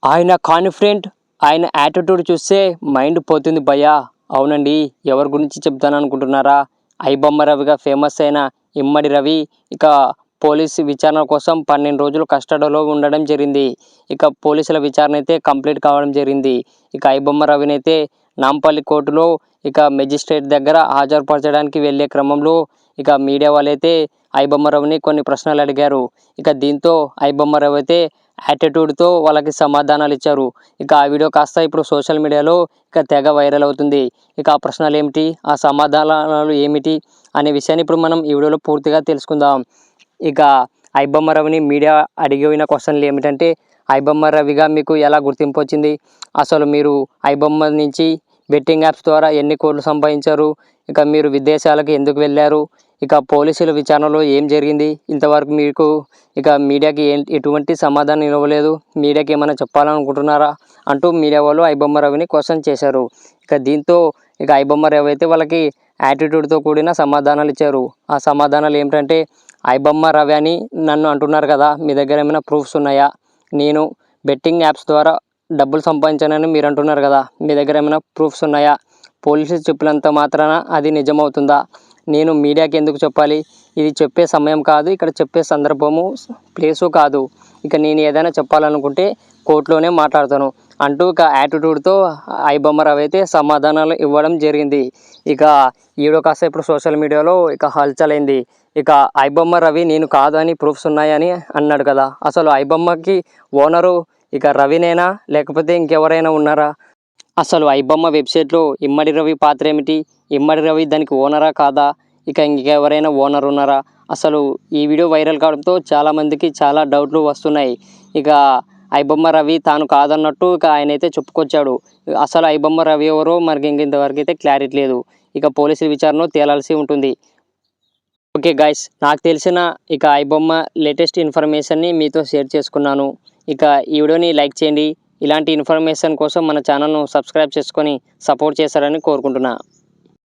ఆయన కాన్ఫిడెంట్, ఆయన యాటిట్యూడ్ చూస్తే మైండ్ పోతుంది భయ్యా. అవునండి, ఎవరి గురించి చెప్తాను అనుకుంటున్నారా? ఐబొమ్మ రవిగా ఫేమస్ అయిన ఇమ్మడి రవి ఇక పోలీసు విచారణ కోసం 12 రోజులు కస్టడీలో ఉండడం జరిగింది. ఇక పోలీసుల విచారణ అయితే కంప్లీట్ కావడం జరిగింది. ఇక ఐబొమ్మ రవినైతే నాంపల్లి కోర్టులో ఇక మెజిస్ట్రేట్ దగ్గర హాజరుపరచడానికి వెళ్ళే క్రమంలో ఇక మీడియా వాళ్ళైతే ఐబొమ్మ రవిని కొన్ని ప్రశ్నలు అడిగారు. ఇక దీంతో ఐబొమ్మ రవి అయితే యాటిట్యూడ్తో వాళ్ళకి సమాధానాలు ఇచ్చారు. ఇక ఆ వీడియో కాస్త ఇప్పుడు సోషల్ మీడియాలో ఇక తెగ వైరల్ అవుతుంది. ఇక ఆ ప్రశ్నలు ఏమిటి, ఆ సమాధానాలు ఏమిటి అనే విషయాన్ని ఇప్పుడు మనం ఈ వీడియోలో పూర్తిగా తెలుసుకుందాం. ఇక ఐబొమ్మ రవిని మీడియా అడిగిన క్వశ్చన్లు ఏమిటంటే, ఐబొమ్మ రవిగా మీకు ఎలా గుర్తింపు వచ్చింది? అసలు మీరు ఐబొమ్మ నుంచి బెట్టింగ్ యాప్స్ ద్వారా ఎన్ని కోట్లు సంపాదించారు? ఇక మీరు విదేశాలకు ఎందుకు వెళ్ళారు? ఇక పోలీసుల విచారణలో ఏం జరిగింది? ఇంతవరకు మీకు ఇక మీడియాకి ఎటువంటి సమాధానం ఇవ్వలేదు. మీడియాకి ఏమైనా చెప్పాలనుకుంటున్నారా అంటూ మీడియా వాళ్ళు ఐబొమ్మ రవిని క్వశ్చన్ చేశారు. ఇక దీంతో ఇక ఐబొమ్మ రవి అయితే వాళ్ళకి యాటిట్యూడ్తో కూడిన సమాధానాలు ఇచ్చారు. ఆ సమాధానాలు ఏమిటంటే, ఐబొమ్మ రవి అని నన్ను అంటున్నారు కదా, మీ దగ్గర ఏమైనా ప్రూఫ్స్ ఉన్నాయా? నేను బెట్టింగ్ యాప్స్ ద్వారా డబ్బులు సంపాదించానని మీరు అంటున్నారు కదా, మీ దగ్గర ఏమైనా ప్రూఫ్స్ ఉన్నాయా? పోలీసులు చెప్పినంత మాత్రాన అది నిజమవుతుందా? నేను మీడియాకి ఎందుకు చెప్పాలి? ఇది చెప్పే సమయం కాదు, ఇక్కడ చెప్పే సందర్భము ప్లేసు కాదు. ఇక నేను ఏదైనా చెప్పాలనుకుంటే కోర్టులోనే మాట్లాడతాను అంటూ ఇక యాటిట్యూడ్తో ఐబొమ్మ రవి అయితే సమాధానాలు ఇవ్వడం జరిగింది. ఇక ఈ వీడియో కాస్త ఇప్పుడు సోషల్ మీడియాలో ఇక హల్చల్ అయింది. ఇక ఐబొమ్మ రవి నేను కాదు అని ప్రూఫ్స్ ఉన్నాయని అన్నాడు కదా, అసలు ఐబొమ్మకి ఓనరు ఇక రవినేనా లేకపోతే ఇంకెవరైనా ఉన్నారా? అసలు ఐబొమ్మ వెబ్సైట్లో ఇమ్మడి రవి పాత్ర ఏమిటి? ఇమ్మడి రవి దానికి ఓనరా కాదా? ఇక ఇంకెవరైనా ఓనర్ ఉన్నారా? అసలు ఈ వీడియో వైరల్ కావడంతో చాలామందికి చాలా డౌట్లు వస్తున్నాయి. ఇక ఐబొమ్మ రవి తాను కాదన్నట్టు ఇక ఆయన అయితే చెప్పుకొచ్చాడు. అసలు ఐబొమ్మ రవి ఎవరో మనకి ఇంతవరకు అయితే క్లారిటీ లేదు. ఇక పోలీసుల విచారణలో తేలాల్సి ఉంటుంది. ఓకే గైస్, నాకు తెలిసిన ఇక ఐబొమ్మ లేటెస్ట్ ఇన్ఫర్మేషన్ని మీతో షేర్ చేసుకున్నాను. ఇక ఈ వీడియోని లైక్ చేయండి. ఇలాంటి ఇన్ఫర్మేషన్ కోసం మన ఛానల్ను సబ్స్క్రైబ్ చేసుకొని సపోర్ట్ చేస్తారని కోరుకుంటున్నా.